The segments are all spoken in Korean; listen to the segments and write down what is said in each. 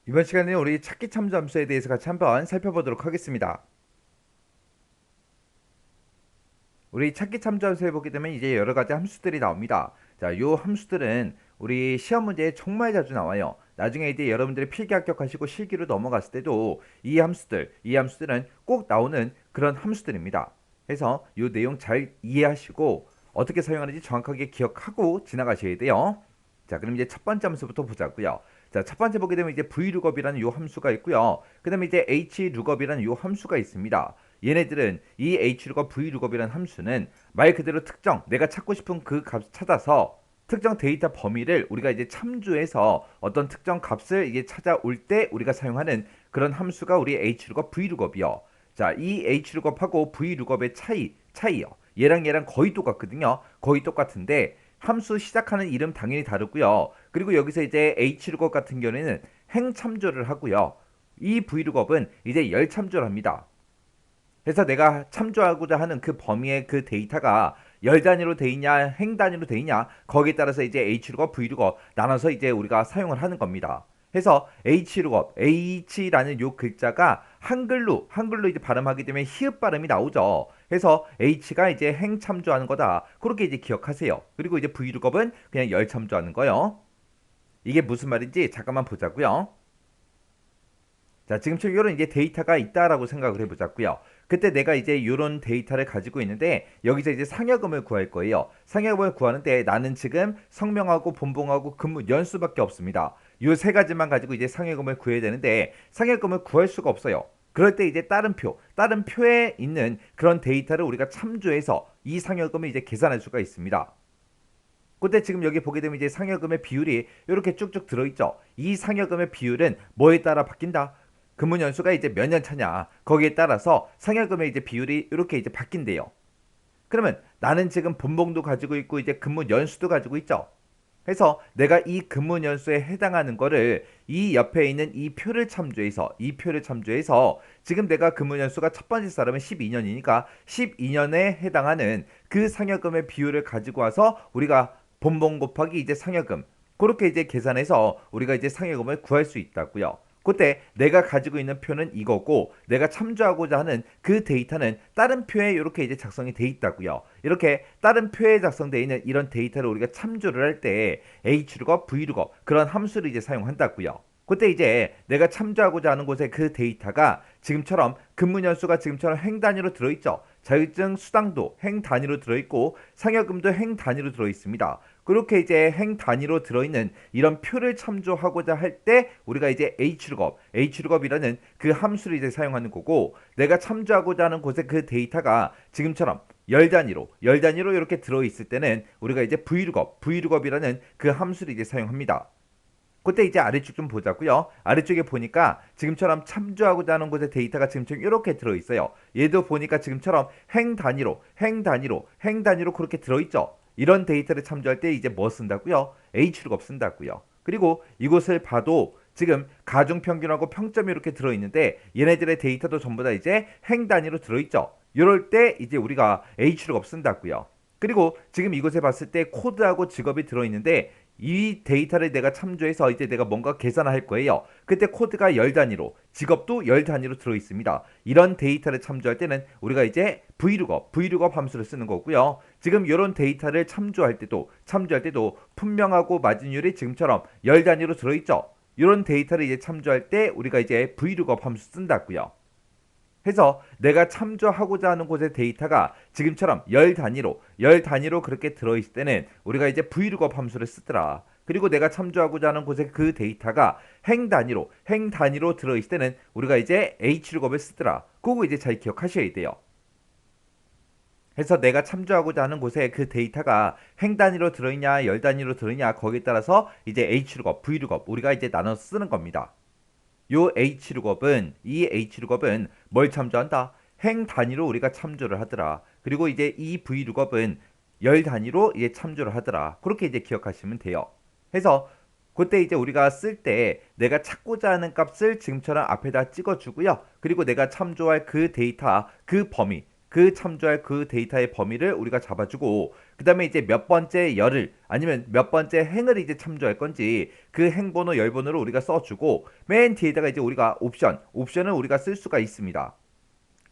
이번 시간에는 우리 찾기 참조 함수에 대해서 같이 한번 살펴보도록 하겠습니다. 우리 찾기 참조 함수에 보게 되면 이제 여러 가지 함수들이 나옵니다. 자, 요 함수들은 우리 시험 문제에 정말 자주 나와요. 나중에 이제 여러분들이 필기 합격하시고 실기로 넘어갔을 때도 이 함수들은 꼭 나오는 그런 함수들입니다. 그래서 요 내용 잘 이해하시고 어떻게 사용하는지 정확하게 기억하고 지나가셔야 돼요. 자, 그럼 이제 첫 번째 함수부터 보자고요. 자, 첫 번째 보게 되면 이제 vlookup이라는 요 함수가 있고요. 그 다음에 이제 hlookup이라는 요 함수가 있습니다. 얘네들은 이 hlookup, vlookup이라는 함수는 말 그대로 특정, 내가 찾고 싶은 그 값을 찾아서 특정 데이터 범위를 우리가 이제 참조해서 어떤 특정 값을 이제 찾아올 때 우리가 사용하는 그런 함수가 우리 hlookup, vlookup이요. 자, 이 hlookup하고 vlookup의 차이요. 얘랑 거의 똑같거든요. 거의 똑같은데 함수 시작하는 이름 당연히 다르고요. 그리고 여기서 이제 hlookup 같은 경우에는 행 참조를 하고요. 이 vlookup은 이제 열 참조를 합니다. 그래서 내가 참조하고자 하는 그 범위의 그 데이터가 열 단위로 돼 있냐, 행 단위로 돼 있냐, 거기에 따라서 이제 H룩업, V룩업 나눠서 이제 우리가 사용을 하는 겁니다. 그래서 H룩업, H라는 요 글자가 한글로 이제 발음하게 되면 히읗 발음이 나오죠. 그래서 H가 이제 행 참조하는 거다. 그렇게 이제 기억하세요. 그리고 이제 V룩업은 그냥 열 참조하는 거요. 이게 무슨 말인지 잠깐만 보자고요. 자, 지금처럼 이런 이제 데이터가 있다라고 생각을 해보자고요. 그때 내가 이제 이런 데이터를 가지고 있는데 여기서 이제 상여금을 구할 거예요. 상여금을 구하는데 나는 지금 성명하고 본봉하고 근무 연수밖에 없습니다. 이 세 가지만 가지고 이제 상여금을 구해야 되는데 상여금을 구할 수가 없어요. 그럴 때 이제 다른 표에 있는 그런 데이터를 우리가 참조해서 이 상여금을 이제 계산할 수가 있습니다. 그때 지금 여기 보게 되면 이제 상여금의 비율이 이렇게 쭉쭉 들어있죠. 이 상여금의 비율은 뭐에 따라 바뀐다? 근무 연수가 이제 몇 년 차냐? 거기에 따라서 상여금의 이제 비율이 이렇게 이제 바뀐대요. 그러면 나는 지금 분봉도 가지고 있고 이제 근무 연수도 가지고 있죠. 그래서 내가 이 근무 연수에 해당하는 거를 이 옆에 있는 이 표를 참조해서 지금 내가 근무 연수가 첫 번째 사람은 12년이니까 12년에 해당하는 그 상여금의 비율을 가지고 와서 우리가 본봉 곱하기 이제 상여금 그렇게 이제 계산해서 우리가 이제 상여금을 구할 수 있다고요. 그때 내가 가지고 있는 표는 이거고 내가 참조하고자 하는 그 데이터는 다른 표에 이렇게 이제 작성이 돼 있다고요. 이렇게 다른 표에 작성되어 있는 이런 데이터를 우리가 참조를 할 때 h룩업, v룩업 그런 함수를 이제 사용한다고요. 그때 이제 내가 참조하고자 하는 곳에 그 데이터가 지금처럼 근무 연수가 지금처럼 행 단위로 들어있죠. 자격증 수당도 행 단위로 들어있고 상여금도 행 단위로 들어있습니다. 그렇게 이제 행 단위로 들어있는 이런 표를 참조하고자 할 때 우리가 이제 hlookup이라는 그 함수를 이제 사용하는 거고 내가 참조하고자 하는 곳에 그 데이터가 지금처럼 열 단위로 이렇게 들어있을 때는 우리가 이제 vlookup이라는 그 함수를 이제 사용합니다. 그때 이제 아래쪽 좀 보자고요. 아래쪽에 보니까 지금처럼 참조하고자 하는 곳에 데이터가 지금처럼 이렇게 들어있어요. 얘도 보니까 지금처럼 행 단위로 그렇게 들어있죠. 이런 데이터를 참조할 때 이제 뭐 쓴다고요? h룩업 쓴다고요. 그리고 이곳을 봐도 지금 가중평균하고 평점이 이렇게 들어있는데 얘네들의 데이터도 전부 다 이제 행 단위로 들어있죠. 이럴 때 이제 우리가 h룩업 쓴다고요. 그리고 지금 이곳에 봤을 때 코드하고 직업이 들어있는데 이 데이터를 내가 참조해서 이제 내가 뭔가 계산을 할 거예요. 그때 코드가 열 단위로, 직업도 열 단위로 들어 있습니다. 이런 데이터를 참조할 때는 우리가 이제 vlookup 함수를 쓰는 거고요. 지금 이런 데이터를 참조할 때도 분명하고 마진율이 지금처럼 열 단위로 들어 있죠. 이런 데이터를 이제 참조할 때 우리가 이제 vlookup 함수 쓴다고요. 해서 내가 참조하고자 하는 곳의 데이터가 지금처럼 열 단위로 그렇게 들어있을 때는 우리가 이제 vlookup 함수를 쓰더라. 그리고 내가 참조하고자 하는 곳의 그 데이터가 행 단위로 들어있을 때는 우리가 이제 hlookup을 쓰더라. 그거 이제 잘 기억하셔야 돼요. 그래서 내가 참조하고자 하는 곳에 그 데이터가 행 단위로 들어있냐, 열 단위로 들어있냐, 거기에 따라서 이제 hlook vlookup 우리가 이제 나눠서 쓰는 겁니다. 이 hlookup은 뭘 참조한다? 행 단위로 우리가 참조를 하더라. 그리고 이제 이 vlookup은 열 단위로 이제 참조를 하더라. 그렇게 이제 기억하시면 돼요. 그래서 그때 이제 우리가 쓸 때 내가 찾고자 하는 값을 지금처럼 앞에다 찍어주고요. 그리고 내가 참조할 그 데이터, 그 범위, 그 참조할 그 데이터의 범위를 우리가 잡아주고 그 다음에 이제 몇 번째 열을 아니면 몇 번째 행을 이제 참조할 건지 그 행번호 열번호를 우리가 써주고 맨 뒤에다가 이제 우리가 옵션을 우리가 쓸 수가 있습니다.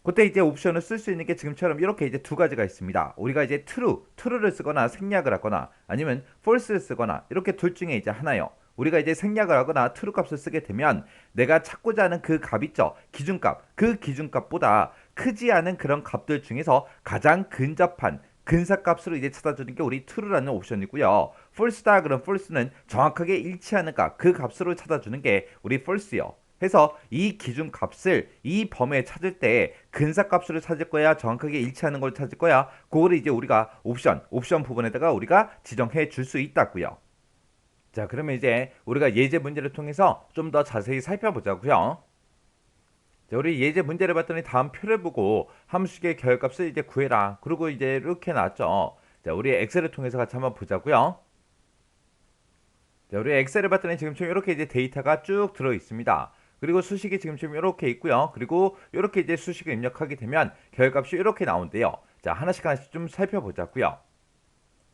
그때 이제 옵션을 쓸 수 있는 게 지금처럼 이렇게 이제 두 가지가 있습니다. 우리가 이제 true를 쓰거나 생략을 하거나 아니면 false를 쓰거나 이렇게 둘 중에 이제 하나요. 우리가 이제 생략을 하거나 true 값을 쓰게 되면 내가 찾고자 하는 그 값 있죠. 기준값. 그 기준값보다 크지 않은 그런 값들 중에서 가장 근접한 근사값으로 이제 찾아주는 게 우리 true라는 옵션이고요. false다 그럼 false는 정확하게 일치하는 값, 그 값으로 찾아주는 게 우리 false요. 해서 이 기준 값을 이 범위에 찾을 때 근사 값으로 찾을 거야 정확하게 일치하는 걸 찾을 거야 그거를 이제 우리가 옵션 부분에다가 우리가 지정해 줄 수 있다고요. 자 그러면 이제 우리가 예제 문제를 통해서 좀 더 자세히 살펴보자고요. 자, 우리 예제 문제를 봤더니 다음 표를 보고 함수의 결값을 이제 구해라. 그리고 이제 이렇게 나왔죠. 자 우리 엑셀을 통해서 같이 한번 보자고요. 자, 우리 엑셀을 봤더니 지금처럼 이렇게 이제 데이터가 쭉 들어 있습니다. 그리고 수식이 지금처럼 이렇게 있고요. 그리고 이렇게 이제 수식을 입력하게 되면 결값이 이렇게 나온대요. 자, 하나씩 좀 살펴보자고요.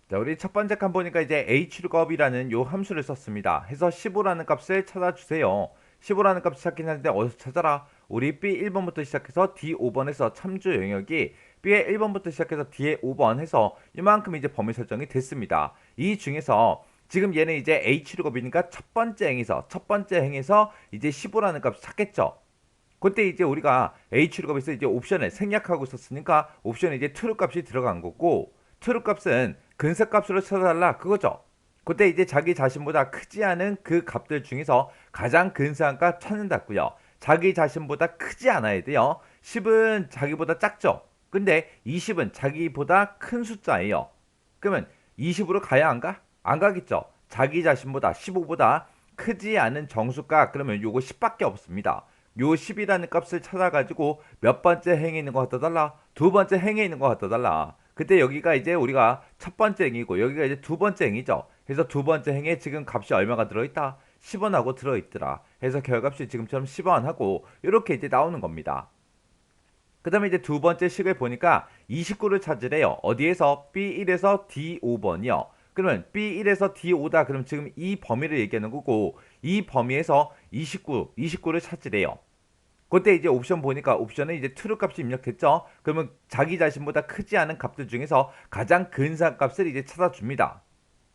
자, 우리 첫 번째 칸 보니까 이제 hlookup이라는 요 함수를 썼습니다. 해서 15라는 값을 찾아주세요. 15라는 값을 찾긴 하는데 어디서 찾아라? 우리 B1번부터 시작해서 D5번에서 참조 영역이 B의 1번부터 시작해서 D의 5번 해서 이만큼 이제 범위 설정이 됐습니다. 이 중에서 지금 얘는 이제 hlookup이니까 첫 번째 행에서 이제 15라는 값을 찾겠죠. 그때 이제 우리가 hlookup에서 이제 옵션을 생략하고 있었으니까 옵션에 이제 true 값이 들어간 거고 true 값은 근사 값으로 찾아달라 그거죠. 그때 이제 자기 자신보다 크지 않은 그 값들 중에서 가장 근사한 값 찾는다고요. 자기 자신보다 크지 않아야 돼요. 10은 자기보다 작죠. 근데 20은 자기보다 큰 숫자예요. 그러면 20으로 가야 안 가? 안 가겠죠. 자기 자신보다 15보다 크지 않은 정수가 그러면 요거 10밖에 없습니다. 요 10이라는 값을 찾아가지고 몇 번째 행에 있는 거 갖다 달라? 두 번째 행에 있는 거 갖다 달라. 그때 여기가 이제 우리가 첫 번째 행이고 여기가 이제 두 번째 행이죠. 그래서 두 번째 행에 지금 값이 얼마가 들어있다? 10원하고 들어있더라. 해서 결값이 지금처럼 10원 하고 이렇게 이제 나오는 겁니다. 그 다음에 이제 두 번째 식을 보니까 29를 찾으래요. 어디에서? B1에서 D5번이요. 그러면 B1에서 D5다. 그럼 지금 이 범위를 얘기하는 거고 이 범위에서 29를 찾으래요. 그때 이제 옵션 보니까 옵션에 이제 true 값이 입력됐죠. 그러면 자기 자신보다 크지 않은 값들 중에서 가장 근사한 값을 이제 찾아줍니다.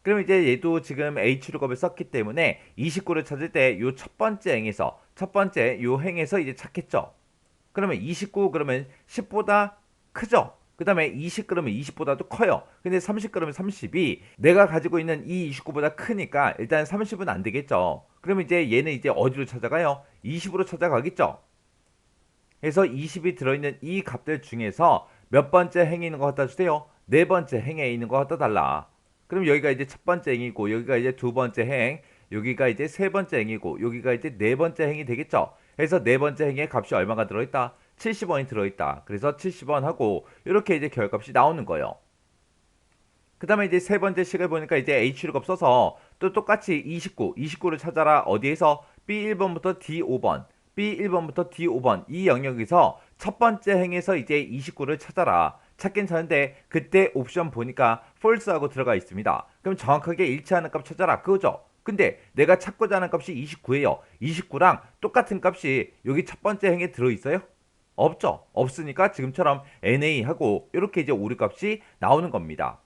그럼 이제 얘도 지금 hlookup을 썼기 때문에 29를 찾을 때 요 첫 번째 행에서 첫 번째 요 행에서 이제 찾겠죠. 그러면 29 그러면 10보다 크죠. 그 다음에 20 그러면 20보다도 커요. 근데 30 그러면 30이 내가 가지고 있는 이 29보다 크니까 일단 30은 안 되겠죠. 그러면 이제 얘는 이제 어디로 찾아가요? 20으로 찾아가겠죠. 그래서 20이 들어있는 이 값들 중에서 몇 번째 행에 있는 거 갖다 주세요? 네 번째 행에 있는 거 갖다 달라. 그럼 여기가 이제 첫 번째 행이고 여기가 이제 두 번째 행, 여기가 이제 세 번째 행이고 여기가 이제 네 번째 행이 되겠죠. 그래서 네 번째 행에 값이 얼마가 들어있다? 70원이 들어있다. 그래서 70원 하고 이렇게 이제 결값이 나오는 거예요. 그 다음에 이제 세 번째 식을 보니까 이제 hlookup 써서 또 똑같이 29를 찾아라. 어디에서? B1번부터 D5번, B1번부터 D5번 이 영역에서 첫 번째 행에서 이제 29를 찾아라. 찾긴 찾는데 그때 옵션 보니까 false하고 들어가 있습니다. 그럼 정확하게 일치하는 값 찾아라. 그거죠. 근데 내가 찾고자 하는 값이 29예요. 29랑 똑같은 값이 여기 첫 번째 행에 들어있어요? 없죠. 없으니까 지금처럼 NA하고 이렇게 이제 오류 값이 나오는 겁니다.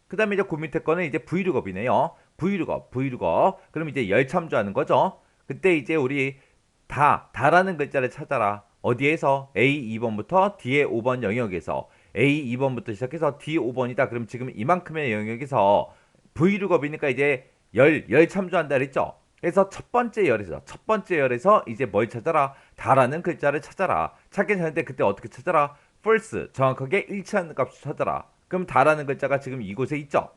그 다음에 이제 그 밑에 거는 이제 Vlookup이네요. Vlookup. 그럼 이제 열 참조하는 거죠. 그때 이제 우리 다라는 글자를 찾아라. 어디에서? A2번부터 D의 5번 영역에서 A2번부터 시작해서 D5번이다. 그럼 지금 이만큼의 영역에서 Vlookup이니까 이제 열 참조한다 그랬죠. 그래서 첫 번째 열에서 이제 뭘 찾아라? 다라는 글자를 찾아라. 찾긴 찾는데 그때 어떻게 찾아라? false, 정확하게 일치하는 값을 찾아라. 그럼 다라는 글자가 지금 이곳에 있죠.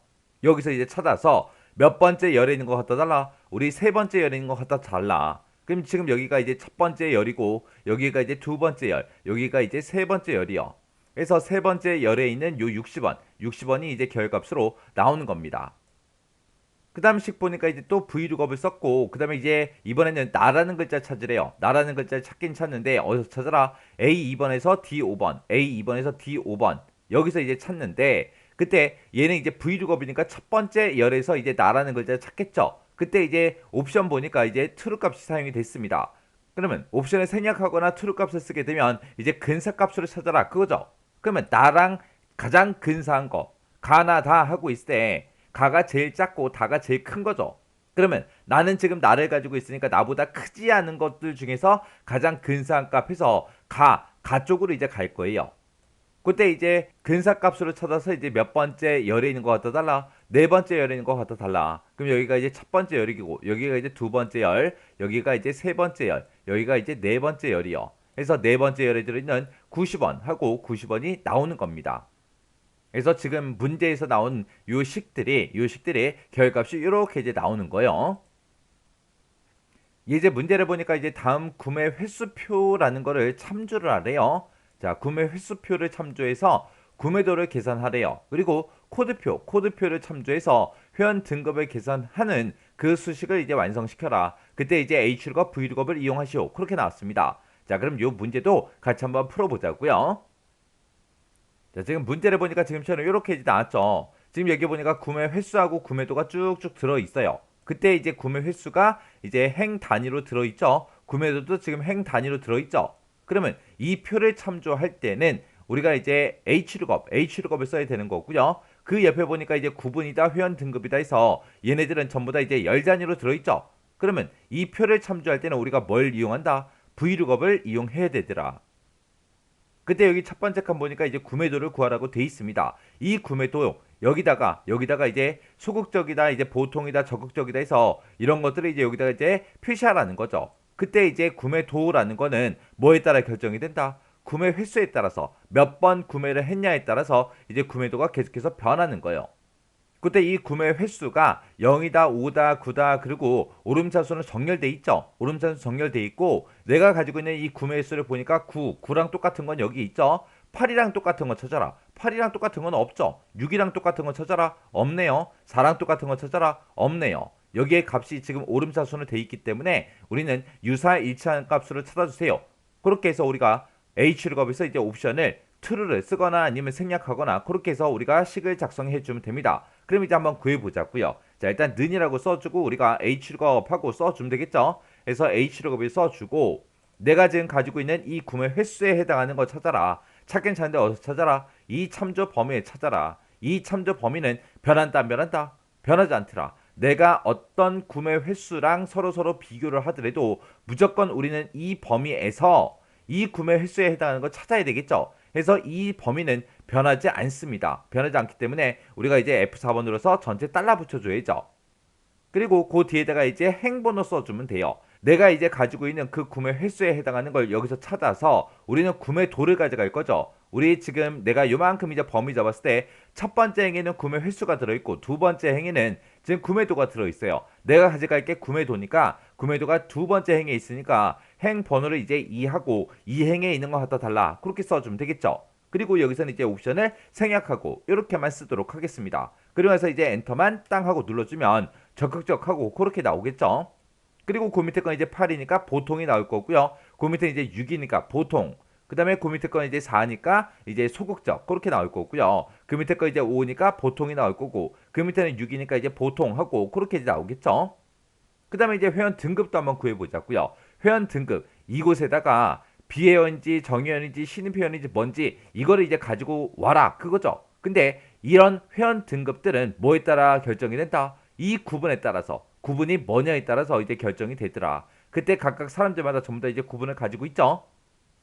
여기서 이제 찾아서 몇 번째 열에 있는 거 갖다 달라? 우리 세 번째 열에 있는 거 갖다 달라. 그럼 지금 여기가 이제 첫 번째 열이고 여기가 이제 두 번째 열, 여기가 이제 세 번째 열이요. 그래서 세 번째 열에 있는 요 60원이 이제 결값으로 나오는 겁니다. 그 다음 식 보니까 이제 또 vlookup을 썼고, 그 다음에 이제 이번에는 나라는 글자 찾으래요. 나라는 글자를 찾긴 찾는데 어디서 찾아라? A2번에서 D5번, A2번에서 D5번. 여기서 이제 찾는데, 그때 얘는 이제 vlookup이니까 첫 번째 열에서 이제 나라는 글자를 찾겠죠. 그때 이제 옵션 보니까 이제 true 값이 사용이 됐습니다. 그러면 옵션을 생략하거나 true 값을 쓰게 되면 이제 근사값으로 찾아라 그거죠. 그러면 나랑 가장 근사한 거 가나 다 하고 있을 때 가가 제일 작고 다가 제일 큰 거죠. 그러면 나는 지금 나를 가지고 있으니까 나보다 크지 않은 것들 중에서 가장 근사한 값에서 가 쪽으로 이제 갈 거예요. 그때 이제 근사값으로 찾아서 이제 몇 번째 열에 있는 것 같아 달라. 네 번째 열에 있는 것 같아 달라. 그럼 여기가 이제 첫 번째 열이고, 여기가 이제 두 번째 열, 여기가 이제 세 번째 열, 여기가 이제 네 번째 열이요. 그래서 네 번째 열에 들어있는 90원 하고 90원이 나오는 겁니다. 그래서 지금 문제에서 나온 요 식들이 결값이 이렇게 이제 나오는 거예요. 이제 문제를 보니까 이제 다음 구매 횟수표라는 거를 참조를 하래요. 자, 구매 횟수표를 참조해서 구매도를 계산하래요. 그리고 코드표를 참조해서 회원 등급을 계산하는 그 수식을 이제 완성시켜라. 그때 이제 H룩업, V룩업을 이용하시오. 그렇게 나왔습니다. 자, 그럼 요 문제도 같이 한번 풀어보자고요. 자, 지금 문제를 보니까 지금처럼 이렇게 이제 나왔죠. 지금 여기 보니까 구매 횟수하고 구매도가 쭉쭉 들어 있어요. 그때 이제 구매 횟수가 이제 행 단위로 들어 있죠. 구매도도 지금 행 단위로 들어 있죠. 그러면 이 표를 참조할 때는 우리가 이제 H룩업을 써야 되는 거고요. 그 옆에 보니까 이제 구분이다, 회원 등급이다 해서 얘네들은 전부 다 이제 열 단위로 들어 있죠. 그러면 이 표를 참조할 때는 우리가 뭘 이용한다? V룩업을 이용해야 되더라. 그때 여기 첫 번째 칸 보니까 이제 구매도를 구하라고 돼 있습니다. 이 구매도 여기다가 이제 소극적이다, 이제 보통이다, 적극적이다 해서 이런 것들을 이제 여기다가 이제 표시하라는 거죠. 그때 이제 구매도라는 거는 뭐에 따라 결정이 된다? 구매 횟수에 따라서 몇 번 구매를 했냐에 따라서 이제 구매도가 계속해서 변하는 거예요. 그때 이 구매 횟수가 0이다, 5다, 9다, 그리고 오름차수는 정렬돼 있죠. 오름차수 정렬돼 있고 내가 가지고 있는 이 구매 횟수를 보니까 9랑 똑같은 건 여기 있죠. 8이랑 똑같은 거 찾아라. 8이랑 똑같은 건 없죠. 6이랑 똑같은 거 찾아라. 없네요. 4랑 똑같은 거 찾아라. 없네요. 여기에 값이 지금 오름차수는 돼 있기 때문에 우리는 유사일치한 값으로 찾아주세요. 그렇게 해서 우리가 H룩업에서 이제 옵션을 true를 쓰거나 아니면 생략하거나 그렇게 해서 우리가 식을 작성해 주면 됩니다. 그럼 이제 한번 구해보자고요. 자, 일단 는이라고 써주고 우리가 H룩업하고 써주면 되겠죠. 그래서 H룩업을 써주고 내가 지금 가지고 있는 이 구매 횟수에 해당하는 거 찾아라. 찾긴 찾는데 어디서 찾아라? 이 참조 범위에 찾아라. 이 참조 범위는 변한다 안 변한다? 변하지 않더라. 내가 어떤 구매 횟수랑 서로 비교를 하더라도 무조건 우리는 이 범위에서 이 구매 횟수에 해당하는 걸 찾아야 되겠죠. 그래서 이 범위는 변하지 않습니다. 변하지 않기 때문에 우리가 이제 F4번 눌러서 전체 달러 붙여줘야죠. 그리고 그 뒤에다가 이제 행번호 써주면 돼요. 내가 이제 가지고 있는 그 구매 횟수에 해당하는 걸 여기서 찾아서 우리는 구매도를 가져갈 거죠. 우리 지금 내가 요만큼 이제 범위 잡았을 때 첫 번째 행에는 구매 횟수가 들어있고 두 번째 행에는 지금 구매도가 들어있어요. 내가 가져갈 게 구매도니까 구매도가 두 번째 행에 있으니까 행 번호를 이제 2하고 이 행에 있는 거 갖다 달라. 그렇게 써주면 되겠죠. 그리고 여기서는 이제 옵션을 생략하고 이렇게만 쓰도록 하겠습니다. 그리고 나서 이제 엔터만 땅 하고 눌러주면 적극적하고 그렇게 나오겠죠. 그리고 그 밑에 건 이제 8이니까 보통이 나올 거고요. 그 밑에 이제 6이니까 보통. 그 다음에 그 밑에 건 이제 4니까 이제 소극적 그렇게 나올 거고요. 그 밑에 거 이제 5니까 보통이 나올 거고 그 밑에는 6이니까 이제 보통하고 그렇게 이제 나오겠죠. 그 다음에 이제 회원 등급도 한번 구해보자고요. 회원 등급 이곳에다가 비회원인지 정회원인지 신입회원인지 뭔지 이거를 이제 가지고 와라 그거죠. 근데 이런 회원 등급들은 뭐에 따라 결정이 된다? 이 구분에 따라서 구분이 뭐냐에 따라서 이제 결정이 되더라. 그때 각각 사람들마다 전부 다 이제 구분을 가지고 있죠.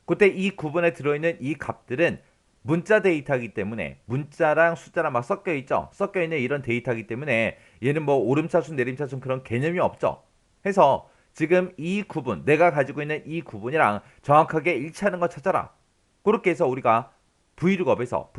그때 이 구분에 들어있는 이 값들은 문자 데이터이기 때문에 문자랑 숫자랑 막 섞여 있죠. 섞여 있는 이런 데이터이기 때문에 얘는 뭐 오름차순 내림차순 그런 개념이 없죠. 해서 지금 이 구분 내가 가지고 있는 이 구분이랑 정확하게 일치하는 거 찾아라. 그렇게 해서 우리가 V룩업에서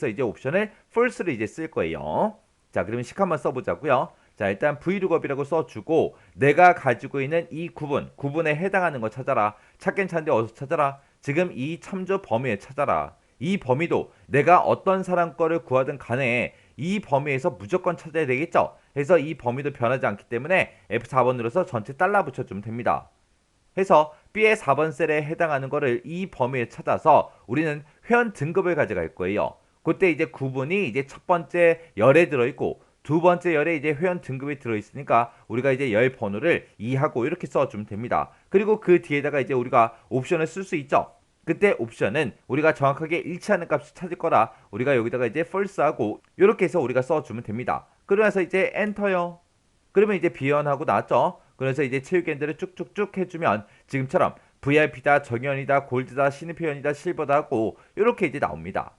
이제 옵션을 false를 이제 쓸 거예요. 자, 그러면 식 한번 써보자고요. 자, 일단 V룩업이라고 써주고 내가 가지고 있는 이 구분에 해당하는 거 찾아라. 찾긴 찾는데 어디서 찾아라? 지금 이 참조 범위에 찾아라. 이 범위도 내가 어떤 사람 거를 구하든 간에 이 범위에서 무조건 찾아야 되겠죠. 해서 이 범위도 변하지 않기 때문에 F4번 눌러서 전체 달라 붙여주면 됩니다. 해서 B의 4번 셀에 해당하는 거를 이 범위에 찾아서 우리는 회원 등급을 가져갈 거예요. 그때 이제 구분이 이제 첫 번째 열에 들어있고 두 번째 열에 이제 회원 등급이 들어있으니까 우리가 이제 열 번호를 2하고 이렇게 써주면 됩니다. 그리고 그 뒤에다가 이제 우리가 옵션을 쓸 수 있죠. 그때 옵션은 우리가 정확하게 일치하는 값을 찾을 거라 우리가 여기다가 이제 false하고 이렇게 해서 우리가 써주면 됩니다. 그러면서 이제 엔터요. 그러면 이제 비연하고 나왔죠. 그래서 이제 체육엔드를 쭉쭉쭉 해주면 지금처럼 VIP다, 정연이다, 골드다, 신입회원이다, 실버다 하고 이렇게 이제 나옵니다.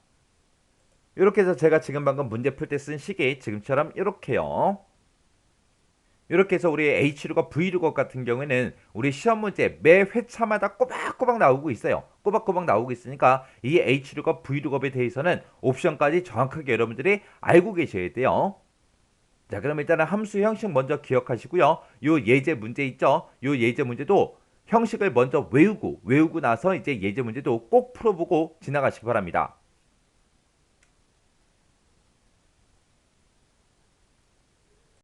이렇게 해서 제가 지금 방금 문제 풀 때 쓴 식이 지금처럼 이렇게요. 이렇게 해서 우리 H룩업, V룩업 같은 경우에는 우리 시험 문제 매 회차마다 꼬박꼬박 나오고 있어요. 꼬박꼬박 나오고 있으니까 이 H룩업, V룩업에 대해서는 옵션까지 정확하게 여러분들이 알고 계셔야 돼요. 자, 그럼 일단은 함수 형식 먼저 기억하시고요. 요 예제 문제 있죠? 요 예제 문제도 형식을 먼저 외우고 나서 이제 예제 문제도 꼭 풀어보고 지나가시기 바랍니다.